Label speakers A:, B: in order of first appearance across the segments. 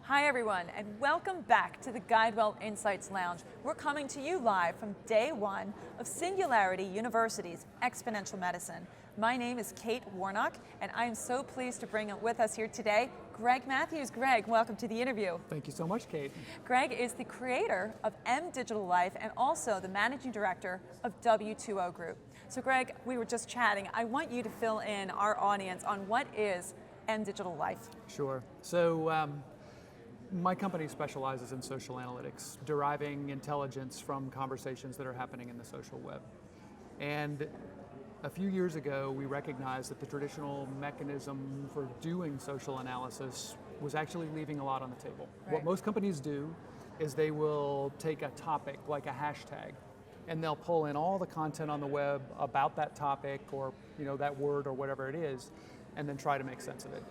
A: Hi everyone, and welcome back to the GuideWell Insights Lounge. We're coming to you live from day one of Singularity University's Exponential Medicine. My name is Kate Warnock, and I am so pleased to bring with us here today Greg Matthews. Greg, welcome to the interview.
B: Thank you so much, Kate.
A: Greg is the creator of mDigitalLife and also the Managing Director of W20 Group. So Greg, we were just chatting. I want you to fill in our audience on what is mDigitalLife.
B: Sure. So my company specializes in social analytics, deriving intelligence from conversations that are happening in the social web. And a few years ago, we recognized that the traditional mechanism for doing social analysis was actually leaving a lot on the table.
A: Right.
B: What most companies do is they will take a topic like a hashtag, and they'll pull in all the content on the web about that topic or that word or whatever it is, and then try to make sense of it.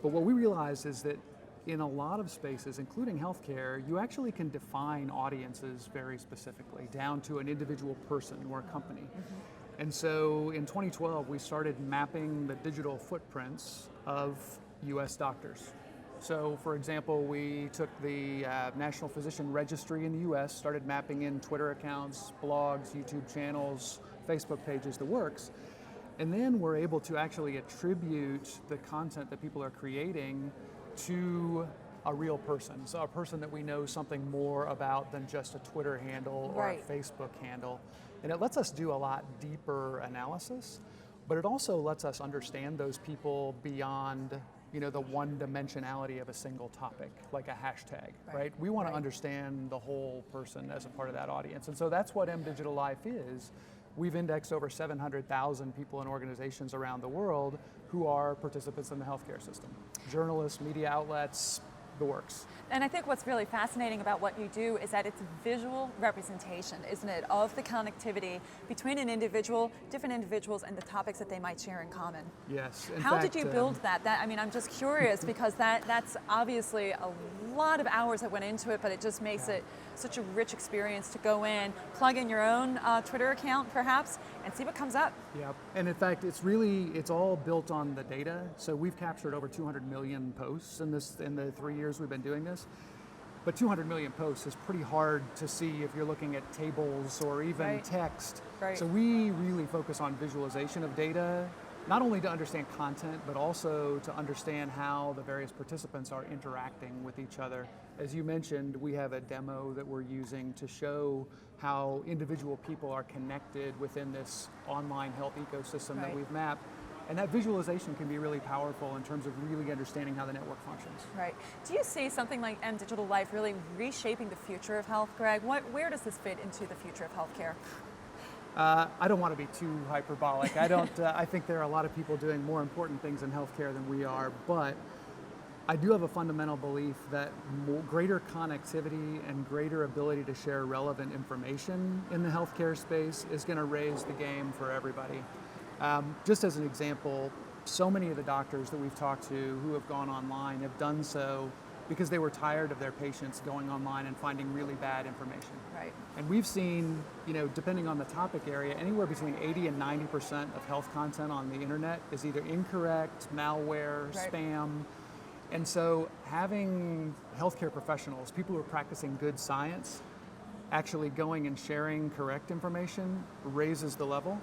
B: But what we realized is that in a lot of spaces, including healthcare, you actually can define audiences very specifically, down to an individual person or company. Mm-hmm. And so in 2012, we started mapping the digital footprints of US doctors. So for example, we took the National Physician Registry in the US, started mapping in Twitter accounts, blogs, YouTube channels, Facebook pages, the works. And then we're able to actually attribute the content that people are creating to a real person. So a person that we know something more about than just a Twitter handle or
A: Right.
B: a Facebook handle. And it lets us do a lot deeper analysis, but it also lets us understand those people beyond the one dimensionality of a single topic, like a hashtag, right? We want to understand the whole person as a part of that audience. And so that's what mDigitalLife is. We've indexed over 700,000 people and organizations around the world who are participants in the healthcare system. Journalists, media outlets, the works.
A: And I think what's really fascinating about what you do is that it's a visual representation, isn't it, of the connectivity between an individual, different individuals, and the topics that they might share in common.
B: Yes.
A: How did you build that? I'm just curious because that's obviously a lot of hours that went into it, but it just makes it such a rich experience to go in, plug in your own Twitter account perhaps, and see what comes up.
B: Yeah, and in fact, it's all built on the data. So we've captured over 200 million posts in the 3 years we've been doing this. But 200 million posts is pretty hard to see if you're looking at tables or even text.
A: Right.
B: So we really focus on visualization of data, not only to understand content, but also to understand how the various participants are interacting with each other. As you mentioned, we have a demo that we're using to show how individual people are connected within this online health ecosystem that we've mapped. And that visualization can be really powerful in terms of really understanding how the network functions.
A: Right. Do you see something like mDigitalLife really reshaping the future of health, Greg? Where does this fit into the future of healthcare?
B: I don't want to be too hyperbolic. I think there are a lot of people doing more important things in healthcare than we are, but I do have a fundamental belief that greater connectivity and greater ability to share relevant information in the healthcare space is going to raise the game for everybody. Just as an example, so many of the doctors that we've talked to who have gone online have done so because they were tired of their patients going online and finding really bad information.
A: Right.
B: And we've seen, depending on the topic area, anywhere between 80 and 90% of health content on the internet is either incorrect, malware, spam. And so having healthcare professionals, people who are practicing good science, actually going and sharing correct information raises the level.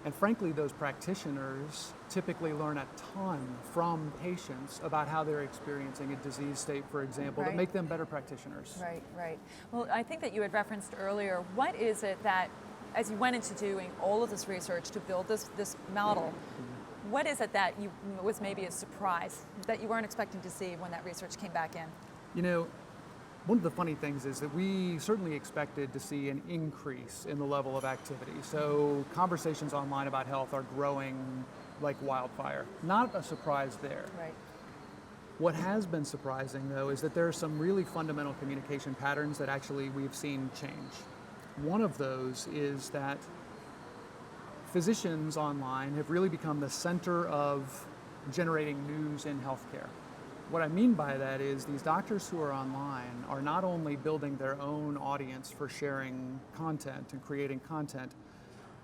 B: And frankly, those practitioners typically learn a ton from patients about how they're experiencing a disease state, for example, that make them better practitioners.
A: Right. Well, I think that you had referenced earlier, what is it that, as you went into doing all of this research to build this model, what is it that was maybe a surprise that you weren't expecting to see when that research came back in?
B: One of the funny things is that we certainly expected to see an increase in the level of activity. So conversations online about health are growing like wildfire. Not a surprise there.
A: Right.
B: What has been surprising, though, is that there are some really fundamental communication patterns that actually we've seen change. One of those is that physicians online have really become the center of generating news in healthcare. What I mean by that is these doctors who are online are not only building their own audience for sharing content and creating content,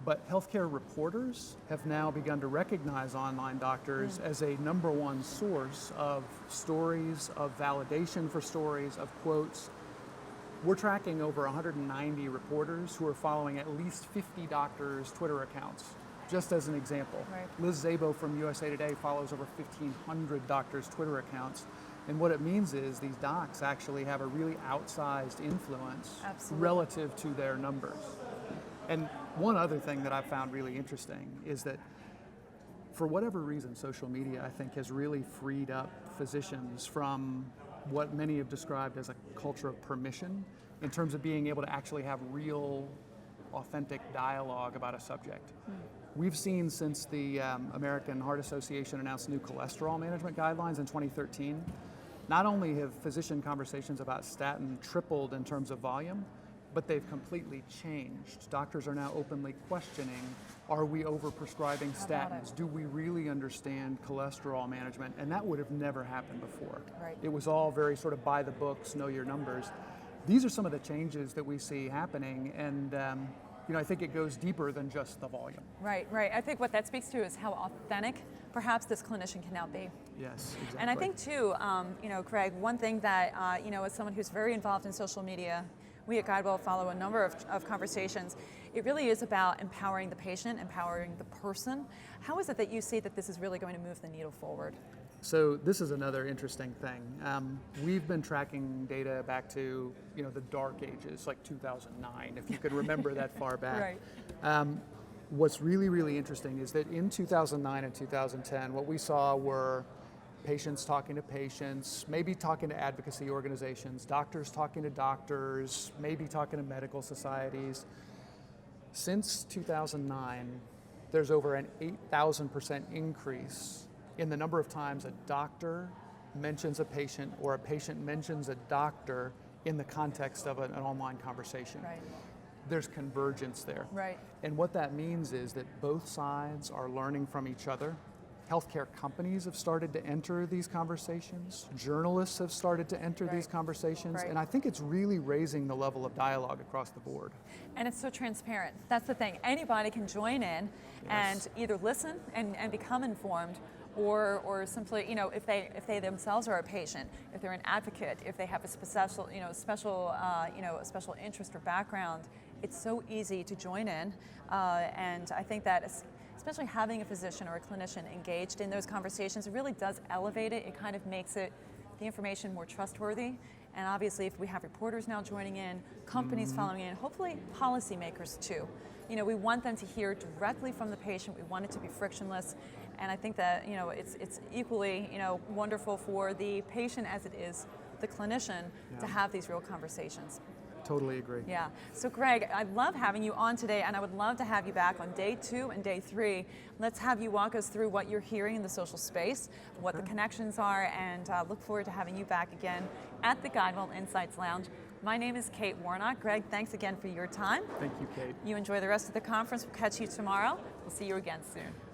B: But healthcare reporters have now begun to recognize online doctors as a number one source of stories, of validation for stories, of quotes. We're tracking over 190 reporters who are following at least 50 doctors' Twitter accounts, just as an example.
A: Right.
B: Liz Szabo from USA Today follows over 1,500 doctors' Twitter accounts. And what it means is these docs actually have a really outsized influence relative to their numbers. And one other thing that I've found really interesting is that for whatever reason, social media, I think, has really freed up physicians from what many have described as a culture of permission in terms of being able to actually have real, authentic dialogue about a subject. We've seen since the American Heart Association announced new cholesterol management guidelines in 2013, not only have physician conversations about statin tripled in terms of volume, but they've completely changed. Doctors are now openly questioning, are we overprescribing statins? Do we really understand cholesterol management? And that would have never happened before.
A: Right.
B: It was all very sort of by the books, know your numbers. These are some of the changes that we see happening, and I think it goes deeper than just the volume.
A: Right. I think what that speaks to is how authentic perhaps this clinician can now be.
B: Yes, exactly.
A: And I think too, Craig, one thing that, as someone who's very involved in social media, we at GuideWell follow a number of conversations. It really is about empowering the patient, empowering the person. How is it that you see that this is really going to move the needle forward?
B: So this is another interesting thing. We've been tracking data back to the dark ages, like 2009, if you could remember that far back.
A: Right.
B: What's really, really interesting is that in 2009 and 2010, what we saw were patients talking to patients, maybe talking to advocacy organizations, doctors talking to doctors, maybe talking to medical societies. Since 2009, there's over an 8,000% increase in the number of times a doctor mentions a patient or a patient mentions a doctor in the context of an online conversation.
A: Right.
B: There's convergence there.
A: Right.
B: And what that means is that both sides are learning from each other. Healthcare companies have started to enter these conversations. Journalists have started to enter these conversations.
A: Right.
B: And I think it's really raising the level of dialogue across the board.
A: And it's so transparent. That's the thing. Anybody can join in and either listen and become informed, or simply, if they themselves are a patient, if they're an advocate, if they have a special interest or background, it's so easy to join in. And I think that especially having a physician or a clinician engaged in those conversations, it really does elevate it. It kind of makes the information more trustworthy. And obviously, if we have reporters now joining in, companies following in, hopefully policymakers too. We want them to hear directly from the patient. We want it to be frictionless. And I think that, it's equally, wonderful for the patient as it is the clinician to have these real conversations.
B: Totally agree.
A: Yeah. So Greg, I love having you on today, and I would love to have you back on day 2 and day 3. Let's have you walk us through what you're hearing in the social space, what the connections are, and look forward to having you back again at the GuideWell Insights Lounge. My name is Kate Warnock. Greg, thanks again for your time.
B: Thank you, Kate.
A: You enjoy the rest of the conference. We'll catch you tomorrow. We'll see you again soon.